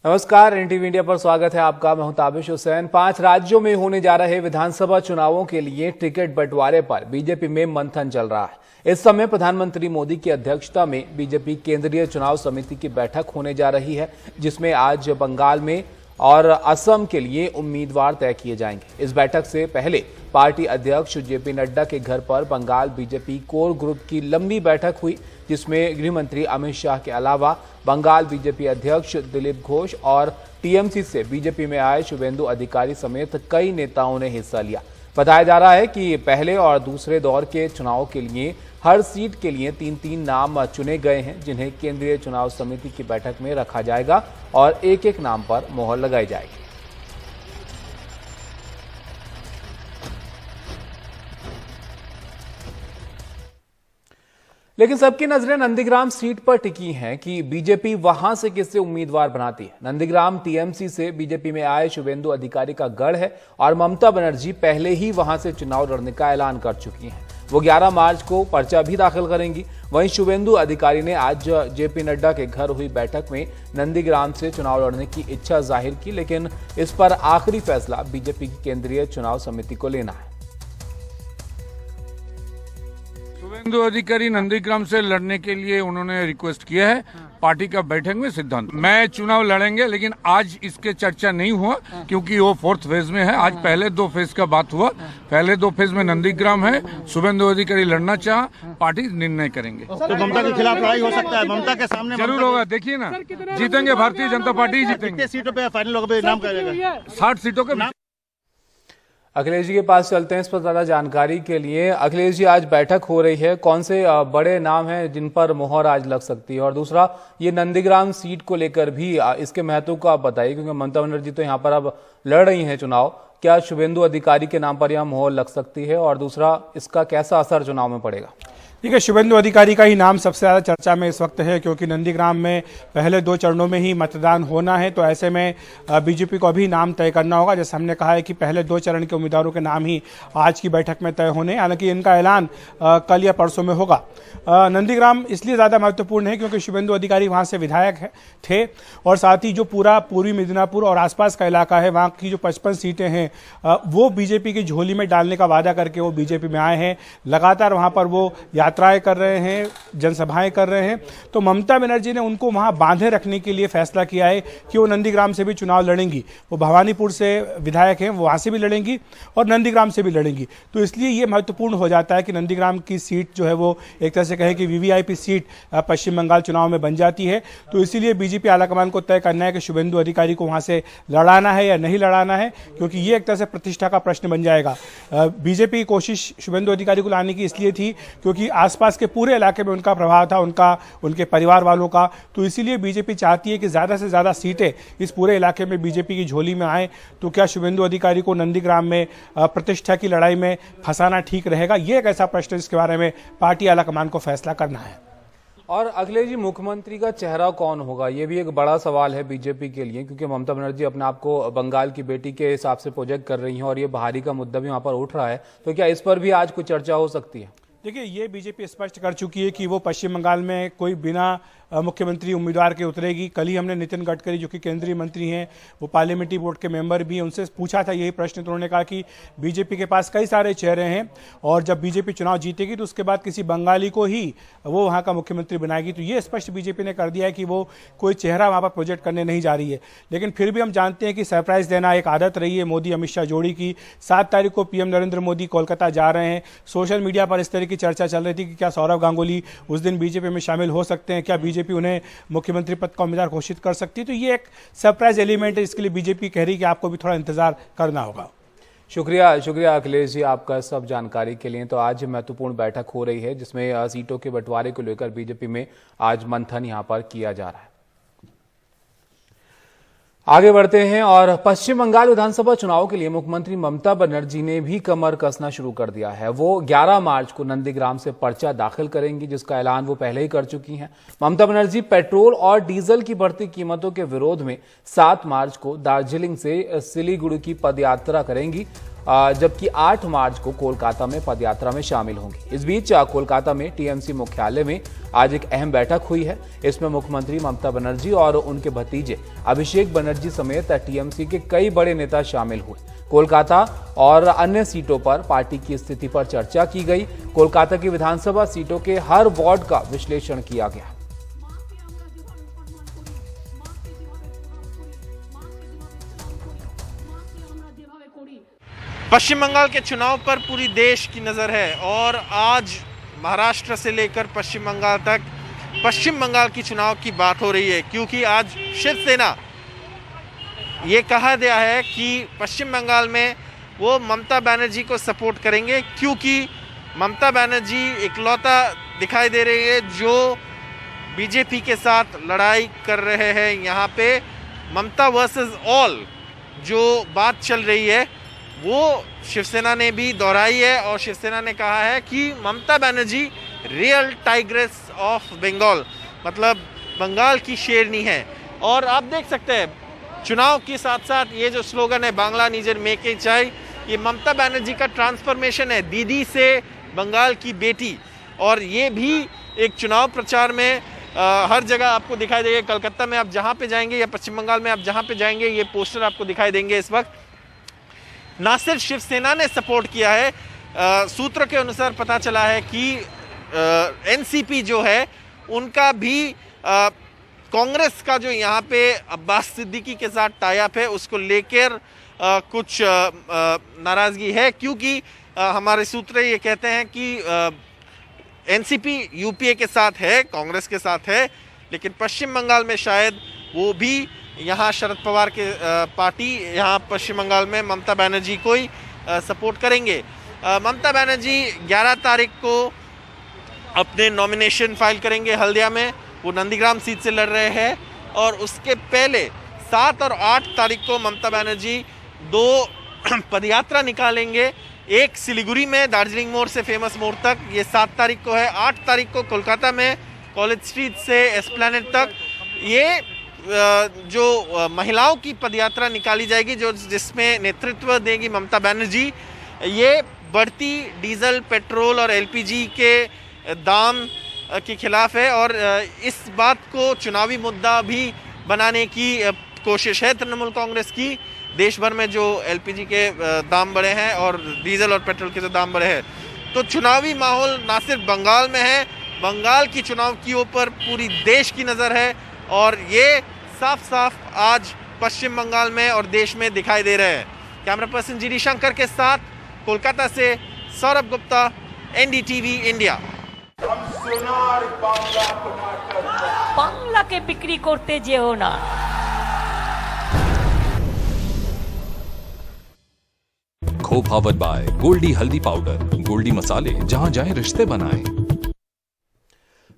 नमस्कार, NTV India पर स्वागत है आपका। मैं हूं ताबिश हुसैन। 5 राज्यों में होने जा रहे विधानसभा चुनावों के लिए टिकट बंटवारे पर बीजेपी में मंथन चल रहा है। इस समय प्रधानमंत्री मोदी की अध्यक्षता में बीजेपी केंद्रीय चुनाव समिति की बैठक होने जा रही है, जिसमें आज बंगाल में और असम के लिए उम्मीदवार तय किए जाएंगे। इस बैठक से पहले पार्टी अध्यक्ष जेपी नड्डा के घर पर बंगाल बीजेपी कोर ग्रुप की लंबी बैठक हुई, जिसमें गृह मंत्री अमित शाह के अलावा बंगाल बीजेपी अध्यक्ष दिलीप घोष और टीएमसी से बीजेपी में आए शुभेंदु अधिकारी समेत कई नेताओं ने हिस्सा लिया। बताया जा रहा है कि पहले और दूसरे दौर के चुनाव के लिए हर सीट के लिए 3-3 नाम चुने गए हैं, जिन्हें केंद्रीय चुनाव समिति की बैठक में रखा जाएगा और एक-एक नाम पर मोहर लगाई जाएगी। लेकिन सबकी नजरें नंदीग्राम सीट पर टिकी हैं कि बीजेपी वहां से किससे उम्मीदवार बनाती है। नंदीग्राम टीएमसी से बीजेपी में आए शुभेंदु अधिकारी का गढ़ है और ममता बनर्जी पहले ही वहां से चुनाव लड़ने का ऐलान कर चुकी हैं। वो 11 मार्च को पर्चा भी दाखिल करेंगी। वहीं शुभेंदु अधिकारी ने आज जेपी नड्डा के घर हुई बैठक में नंदीग्राम से चुनाव लड़ने की इच्छा जाहिर की, लेकिन इस पर आखिरी फैसला बीजेपी की केंद्रीय चुनाव समिति को लेना है। शुभेंदु अधिकारी नंदीग्राम से लड़ने के लिए उन्होंने रिक्वेस्ट किया है। पार्टी का बैठक में सिद्धांत मैं चुनाव लड़ेंगे, लेकिन आज इसके चर्चा नहीं हुआ क्योंकि वो 4th फेज में है। आज पहले 2 फेज का बात हुआ। पहले 2 फेज में नंदीग्राम है। शुभेंदु अधिकारी लड़ना चाह, पार्टी निर्णय करेंगे। तो ममता के खिलाफ लड़ाई हो सकता है। ममता के सामने जरूर होगा। देखिए ना, जीतेंगे, भारतीय जनता पार्टी जीतेंगे। कितने सीटों पे फाइनल होगा, नाम करेगा? 60 सीटों के। अखिलेश जी के पास चलते हैं इस पर ज्यादा जानकारी के लिए। अखिलेश जी, आज बैठक हो रही है, कौन से बड़े नाम हैं जिन पर मोहर आज लग सकती है? और दूसरा, ये नंदीग्राम सीट को लेकर भी इसके महत्व को आप बताइए, क्योंकि ममता बनर्जी तो यहाँ पर अब लड़ रही हैं चुनाव। क्या शुभेंदु अधिकारी के नाम पर यह मोहर लग सकती है? और दूसरा, इसका कैसा असर चुनाव में पड़ेगा? ठीक है, शुभेंदु अधिकारी का ही नाम सबसे ज़्यादा चर्चा में इस वक्त है, क्योंकि नंदीग्राम में पहले 2 चरणों में ही मतदान होना है। तो ऐसे में बीजेपी को अभी नाम तय करना होगा। जैसे हमने कहा है कि पहले 2 चरण के उम्मीदवारों के नाम ही आज की बैठक में तय होने, हालांकि इनका ऐलान कल या परसों में होगा। नंदीग्राम इसलिए ज़्यादा महत्वपूर्ण है क्योंकि शुभेंदु अधिकारी वहाँ से विधायक थे, और साथ ही जो पूरा पूर्वी मिदनापुर और आसपास का इलाका है, वहाँ की जो 55 सीटें हैं वो बीजेपी की झोली में डालने का वादा करके वो बीजेपी में आए हैं। लगातार वहाँ पर वो यात्राएं कर रहे हैं, जनसभाएं कर रहे हैं। तो ममता बनर्जी ने उनको वहां बांधे रखने के लिए फैसला किया है कि वो नंदीग्राम से भी चुनाव लड़ेंगी। वो भवानीपुर से विधायक हैं, वो वहां से भी लड़ेंगी और नंदीग्राम से भी लड़ेंगी। तो इसलिए ये महत्वपूर्ण हो जाता है कि नंदीग्राम की सीट जो है वो एक तरह से कहे कि वीवीआईपी सीट पश्चिम बंगाल चुनाव में बन जाती है। तो इसीलिए बीजेपी आलाकमान को तय करना है कि शुभेंदु अधिकारी को वहां से लड़ाना है या नहीं लड़ाना है, क्योंकि ये एक तरह से प्रतिष्ठा का प्रश्न बन जाएगा। बीजेपी की कोशिश शुभेंदु अधिकारी को लाने की इसलिए थी क्योंकि आसपास के पूरे इलाके में उनका प्रभाव था, उनके परिवार वालों का। तो इसीलिए बीजेपी चाहती है कि ज़्यादा से ज़्यादा सीटें इस पूरे इलाके में बीजेपी की झोली में आए। तो क्या शुभेंदु अधिकारी को नंदीग्राम में प्रतिष्ठा की लड़ाई में फंसाना ठीक रहेगा? ये एक ऐसा प्रश्न है जिसके बारे में पार्टी आलाकमान को फैसला करना है। और अखिलेश जी, मुख्यमंत्री का चेहरा कौन होगा, ये भी एक बड़ा सवाल है बीजेपी के लिए, क्योंकि ममता बनर्जी अपने आप को बंगाल की बेटी के हिसाब से प्रोजेक्ट कर रही हैं और ये बहाली का मुद्दा भी वहां पर उठ रहा है। तो क्या इस पर भी आज कोई चर्चा हो सकती है? देखिए, ये बीजेपी स्पष्ट कर चुकी है कि वो पश्चिम बंगाल में कोई बिना मुख्यमंत्री उम्मीदवार के उतरेगी। कल ही हमने नितिन गडकरी, जो कि केंद्रीय मंत्री हैं, वो पार्लियामेंट्री बोर्ड के मेंबर भी हैं, उनसे पूछा था यही प्रश्न। तो उन्होंने कहा कि बीजेपी के पास कई सारे चेहरे हैं और जब बीजेपी चुनाव जीतेगी तो उसके बाद किसी बंगाली को ही वो वहाँ का मुख्यमंत्री बनाएगी। तो ये स्पष्ट बीजेपी ने कर दिया है कि वो कोई चेहरा वहाँ पर प्रोजेक्ट करने नहीं जा रही है। लेकिन फिर भी हम जानते हैं कि सरप्राइज देना एक आदत रही है मोदी अमित शाह जोड़ी की। 7 तारीख को पीएम नरेंद्र मोदी कोलकाता जा रहे हैं। सोशल मीडिया पर इस तरह की चर्चा चल रही थी कि क्या सौरव गांगुली उस दिन बीजेपी में शामिल हो सकते हैं, क्या बीजेपी उन्हें मुख्यमंत्री पद का उम्मीदवार घोषित कर सकती है। तो ये एक सरप्राइज एलिमेंट है, इसके लिए बीजेपी कह रही है कि आपको भी थोड़ा इंतजार करना होगा। शुक्रिया अखिलेश जी आपका सब जानकारी के लिए। तो आज महत्वपूर्ण बैठक हो रही है, जिसमें सीटों के बंटवारे को लेकर बीजेपी में आज मंथन यहां पर किया जा रहा है। आगे बढ़ते हैं और पश्चिम बंगाल विधानसभा चुनाव के लिए मुख्यमंत्री ममता बनर्जी ने भी कमर कसना शुरू कर दिया है। वो 11 मार्च को नंदीग्राम से पर्चा दाखिल करेंगी, जिसका ऐलान वो पहले ही कर चुकी हैं। ममता बनर्जी पेट्रोल और डीजल की बढ़ती कीमतों के विरोध में 7 मार्च को दार्जिलिंग से सिलीगुड़ी की पदयात्रा करेंगी जबकि 8 मार्च को कोलकाता में पदयात्रा में शामिल होंगी। इस बीच कोलकाता में टीएमसी मुख्यालय में आज एक अहम बैठक हुई है। इसमें मुख्यमंत्री ममता बनर्जी और उनके भतीजे अभिषेक बनर्जी समेत टीएमसी के कई बड़े नेता शामिल हुए। कोलकाता और अन्य सीटों पर पार्टी की स्थिति पर चर्चा की गई। कोलकाता की विधानसभा सीटों के हर वार्ड का विश्लेषण किया गया। पश्चिम बंगाल के चुनाव पर पूरी देश की नज़र है और आज महाराष्ट्र से लेकर पश्चिम बंगाल तक पश्चिम बंगाल की चुनाव की बात हो रही है, क्योंकि आज शिवसेना ये कहा गया है कि पश्चिम बंगाल में वो ममता बनर्जी को सपोर्ट करेंगे, क्योंकि ममता बनर्जी इकलौता दिखाई दे रही है जो बीजेपी के साथ लड़ाई कर रहे हैं। यहाँ पे ममता वर्सेस ऑल जो बात चल रही है वो शिवसेना ने भी दोहराई है और शिवसेना ने कहा है कि Mamta Banerjee real tigress of Bengal, मतलब बंगाल की शेरनी है। और आप देख सकते हैं चुनाव के साथ साथ ये जो स्लोगन है बांग्ला निजर मेके चाय, ये ममता बनर्जी का ट्रांसफॉर्मेशन है, दीदी से बंगाल की बेटी। और ये भी एक चुनाव प्रचार में हर जगह आपको दिखाई देगा। कलकत्ता में आप जहाँ पे जाएंगे या पश्चिम बंगाल में आप जहाँ पे जाएंगे ये पोस्टर आपको दिखाई देंगे। इस वक्त ना सिर्फ शिवसेना ने सपोर्ट किया है, सूत्रों के अनुसार पता चला है कि एनसीपी जो है उनका भी कांग्रेस का जो यहाँ पे अब्बास सिद्दीकी के साथ टाई अप है उसको लेकर कुछ नाराजगी है, क्योंकि हमारे सूत्र ये कहते हैं कि एनसीपी यूपीए के साथ है, कांग्रेस के साथ है, लेकिन पश्चिम बंगाल में शायद वो भी यहाँ शरद पवार के पार्टी यहाँ पश्चिम बंगाल में ममता बनर्जी को ही सपोर्ट करेंगे। ममता बनर्जी 11 तारीख को अपने नॉमिनेशन फाइल करेंगे हल्दिया में, वो नंदीग्राम सीट से लड़ रहे हैं। और उसके पहले 7 और 8 तारीख को ममता बनर्जी 2 पदयात्रा निकालेंगे, एक सिलीगुड़ी में दार्जिलिंग मोड़ से फेमस मोड़ तक, ये 7 तारीख को है। 8 तारीख को कोलकाता में कॉलेज स्ट्रीट से एस्प्लैनेड तक ये जो महिलाओं की पदयात्रा निकाली जाएगी, जो जिसमें नेतृत्व देगी ममता बनर्जी। ये बढ़ती डीजल, पेट्रोल और एलपीजी के दाम के खिलाफ है और इस बात को चुनावी मुद्दा भी बनाने की कोशिश है तृणमूल कांग्रेस की। देश भर में जो एलपीजी के दाम बढ़े हैं और डीजल और पेट्रोल के जो दाम बढ़े हैं, तो चुनावी माहौल ना सिर्फ बंगाल में है, बंगाल की चुनाव की ऊपर पूरी देश की नज़र है और ये साफ साफ आज पश्चिम बंगाल में और देश में दिखाई दे रहे हैं। कैमरा पर्सन जीडी शंकर के साथ कोलकाता से सौरभ गुप्ता, एनडीटीवी इंडिया। বাংলাকে বিক্রি করতে যেও না। Co powered by गोल्डी हल्दी पाउडर, गोल्डी मसाले, जहां जाएं रिश्ते बनाएं।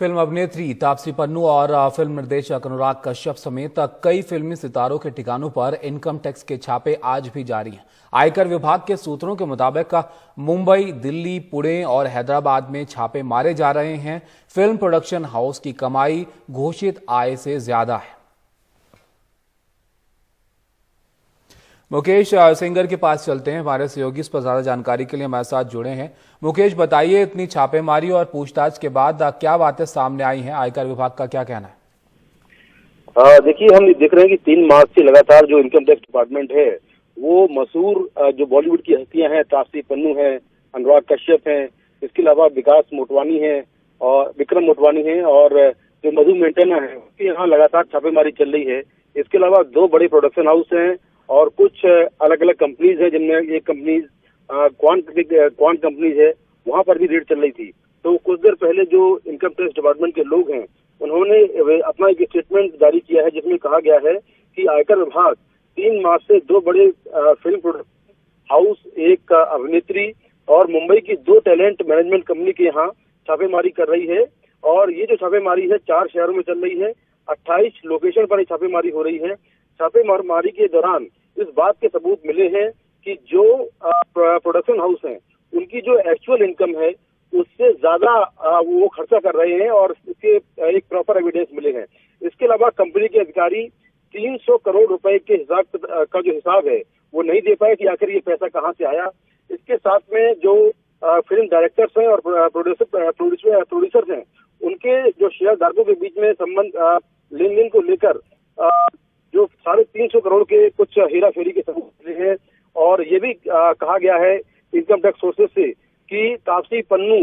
फिल्म अभिनेत्री तापसी पन्नू और फिल्म निर्देशक अनुराग कश्यप समेत कई फिल्मी सितारों के ठिकानों पर इनकम टैक्स के छापे आज भी जारी हैं। आयकर विभाग के सूत्रों के मुताबिक मुंबई, दिल्ली, पुणे और हैदराबाद में छापे मारे जा रहे हैं। फिल्म प्रोडक्शन हाउस की कमाई घोषित आय से ज्यादा है। मुकेश सिंगर के पास चलते हैं, हमारे सहयोगी इस पर ज्यादा जानकारी के लिए हमारे साथ जुड़े हैं। मुकेश, बताइए, इतनी छापेमारी और पूछताछ के बाद क्या बातें सामने आई हैं? आयकर विभाग का क्या कहना है? देखिए, हम देख रहे हैं कि 3 मार्च से लगातार जो इनकम टैक्स डिपार्टमेंट है वो मशहूर जो बॉलीवुड की हस्तियां हैं, तापसी पन्नू है, अनुराग कश्यप हैं, इसके अलावा विकास मोटवानी है और विक्रम मोटवानी है और जो मधु मेंटेना है, उसके यहाँ लगातार छापेमारी चल रही है। इसके अलावा 2 बड़े प्रोडक्शन हाउस हैं और कुछ अलग अलग कंपनीज हैं, जिनमें एक कंपनीज क्वांट कंपनीज है, वहां पर भी रेड चल रही थी। तो कुछ देर पहले जो इनकम टैक्स डिपार्टमेंट के लोग हैं उन्होंने अपना एक स्टेटमेंट जारी किया है, जिसमें कहा गया है कि आयकर विभाग 3 मार्च से 2 बड़े फिल्म प्रोडक्शन हाउस, एक अभिनेत्री और मुंबई की 2 टैलेंट मैनेजमेंट कंपनी के यहाँ छापेमारी कर रही है। और ये जो छापेमारी है 4 शहरों में चल रही है, 28 लोकेशन पर छापेमारी हो रही है। छापेमारी के दौरान इस बात के सबूत मिले हैं कि जो प्रोडक्शन हाउस हैं उनकी जो एक्चुअल इनकम है उससे ज्यादा वो खर्चा कर रहे हैं और इसके एक प्रॉपर एविडेंस मिले हैं। इसके अलावा कंपनी के अधिकारी 300 करोड़ रुपए के हिसाब का जो हिसाब है वो नहीं दे पाए कि आखिर ये पैसा कहाँ से आया। इसके साथ में जो फिल्म डायरेक्टर्स हैं और प्रोड्यूसर्स हैं, उनके जो शेयर धारकों के बीच में संबंध लेन देन को लेकर जो 350 करोड़ के कुछ हेरा फेरी के सबूत मिले हैं। और ये भी कहा गया है इनकम टैक्स सोर्सेज से कि तापसी पन्नू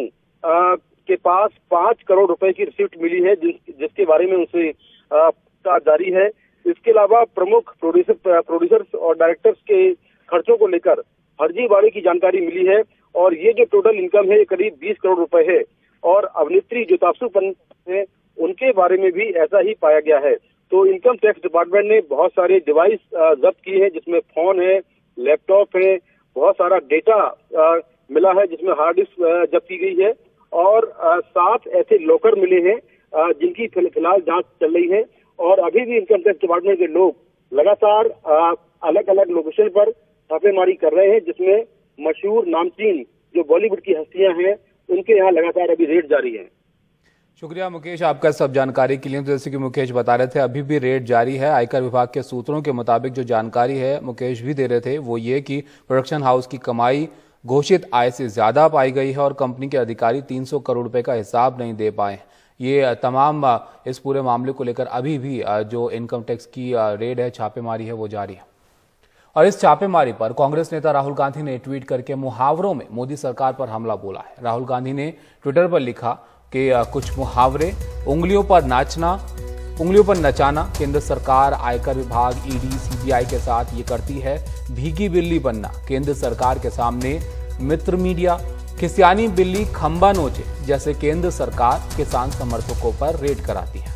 के पास 5 करोड़ रुपए की रिसिप्ट मिली है, जिसके बारे में उनसे पूछताछ जारी है। इसके अलावा प्रमुख प्रोड्यूसर्स और डायरेक्टर्स के खर्चों को लेकर फर्जीवाड़े की जानकारी मिली है और ये जो टोटल इनकम है करीब 20 करोड़ रुपए है। और अभिनेत्री जो तापसी पन्नू है उनके बारे में भी ऐसा ही पाया गया है। तो इनकम टैक्स डिपार्टमेंट ने बहुत सारे डिवाइस जब्त किए हैं, जिसमें फोन है, लैपटॉप है, बहुत सारा डेटा मिला है, जिसमें हार्ड डिस्क जब्त की गई है और 7 ऐसे लॉकर मिले हैं जिनकी फिलहाल जांच चल रही है। और अभी भी इनकम टैक्स डिपार्टमेंट के लोग लगातार अलग अलग लोकेशन पर छापेमारी कर रहे हैं, जिसमें मशहूर नामचीन जो बॉलीवुड की हस्तियां हैं उनके यहाँ लगातार अभी रेड जारी है। शुक्रिया मुकेश आपका सब जानकारी के लिए। तो जैसे कि मुकेश बता रहे थे, अभी भी रेड जारी है। आयकर विभाग के सूत्रों के मुताबिक जो जानकारी है मुकेश भी दे रहे थे वो ये कि प्रोडक्शन हाउस की कमाई घोषित आय से ज्यादा पाई गई है और कंपनी के अधिकारी 300 करोड़ रुपए का हिसाब नहीं दे पाए। ये तमाम इस पूरे मामले को लेकर अभी भी जो इनकम टैक्स की रेड है, छापेमारी है, वो जारी है। और इस छापेमारी पर कांग्रेस नेता राहुल गांधी ने ट्वीट करके मुहावरों में मोदी सरकार पर हमला बोला है। राहुल गांधी ने ट्विटर पर लिखा कि कुछ मुहावरे, उंगलियों पर नचाना, केंद्र सरकार, आयकर विभाग, ईडी, सीबीआई के साथ ये करती है, भीगी बिल्ली बनना, केंद्र सरकार के सामने मित्र मीडिया, खिसियानी बिल्ली खंबा नोचे, जैसे केंद्र सरकार किसान समर्थकों पर रेड कराती है।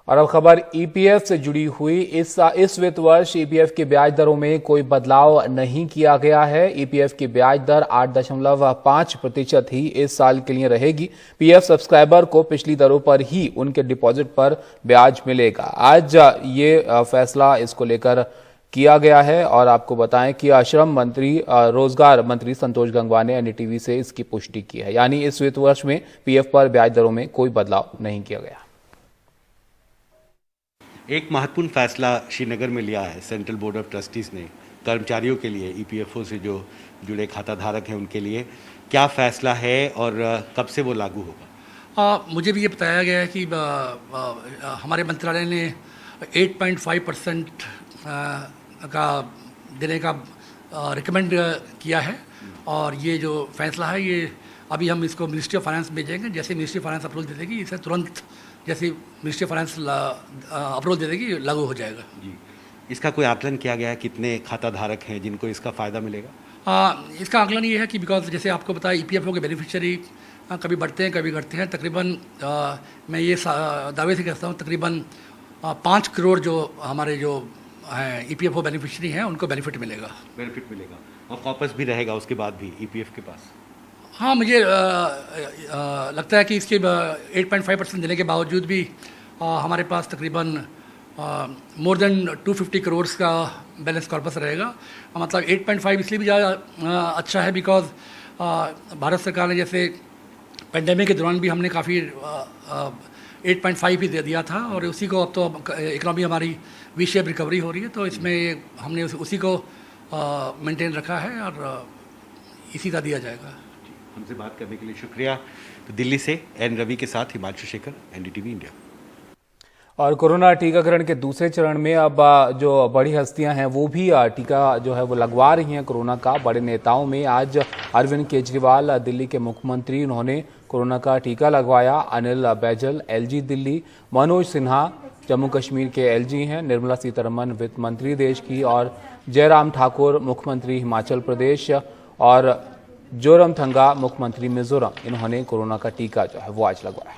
और अब खबर ईपीएफ से जुड़ी हुई। इस वित्त वर्ष ईपीएफ की ब्याज दरों में कोई बदलाव नहीं किया गया है। ईपीएफ की ब्याज दर 8.5% ही इस साल के लिए रहेगी। पीएफ सब्सक्राइबर को पिछली दरों पर ही उनके डिपॉजिट पर ब्याज मिलेगा। आज ये फैसला इसको लेकर किया गया है और आपको बताएं कि श्रम मंत्री, रोजगार मंत्री संतोष गंगवार ने एनडीटीवी से इसकी पुष्टि की है। यानी इस वित्त वर्ष में पीएफ पर ब्याज दरों में कोई बदलाव नहीं किया गया। एक महत्वपूर्ण फैसला श्रीनगर में लिया है सेंट्रल बोर्ड ऑफ ट्रस्टीज़ ने कर्मचारियों के लिए, ईपीएफओ से जो जुड़े खाता धारक हैं उनके लिए। क्या फैसला है और कब से वो लागू होगा? मुझे भी ये बताया गया है कि हमारे मंत्रालय ने 8.5% का देने का रिकमेंड किया है और ये जो फैसला है ये अभी हम इसको मिनिस्ट्री ऑफ फाइनेंस भेजेंगे। जैसे मिनिस्ट्री ऑफ फाइनेंस अप्रूवल दे देगी, इसे तुरंत जैसे मिनिस्ट्री ऑफ फाइनेंस अप्रूवल दे देगी लागू हो जाएगा। जी, इसका कोई आकलन किया गया है कितने खाता धारक हैं जिनको इसका फ़ायदा मिलेगा? इसका आकलन ये है कि बिकॉज जैसे आपको बताया ईपीएफओ के बेनिफिशियरी कभी बढ़ते हैं कभी घटते हैं। तकरीबन मैं ये दावे से कहता हूँ तकरीबन 5 करोड़ जो हमारे जो हैं ईपीएफओ बेनिफिशियरी हैं उनको बेनिफिट मिलेगा और कॉपस भी रहेगा उसके बाद भी ईपीएफ के पास। हाँ, मुझे लगता है कि इसके 8.5% देने के बावजूद भी हमारे पास तकरीबन मोर देन 250 करोड़ का बैलेंस कॉर्पस रहेगा। मतलब 8.5 इसलिए भी ज़्यादा अच्छा है बिकॉज भारत सरकार ने जैसे पेंडेमिक के दौरान भी हमने काफ़ी 8.5 ही दे दिया था और उसी को अब तो इकनॉमी हमारी वी शेप रिकवरी हो रही है, तो इसमें हमने उसी को मेंटेन रखा है और इसी का दिया जाएगा। हमसे बात करने के लिए शुक्रिया। तो दिल्ली से एन रवि के साथ हिमांशु शेखर, एनडीटीवी इंडिया। और कोरोना टीकाकरण के दूसरे चरण में अब जो बड़ी हस्तियां हैं वो भी टीका जो है वो लगवा रही हैं कोरोना का। बड़े नेताओं में आज अरविंद केजरीवाल, दिल्ली के मुख्यमंत्री, उन्होंने कोरोना का टीका लगवाया। अनिल बैजल एलजी दिल्ली, मनोज सिन्हा जम्मू कश्मीर के एलजी हैं, निर्मला सीतारमण वित्त मंत्री देश की और जयराम ठाकुर मुख्यमंत्री हिमाचल प्रदेश और जोरमथंगा मुख्यमंत्री मिजोरम, इन्होंने कोरोना का टीका जो है वो आज लगवाया।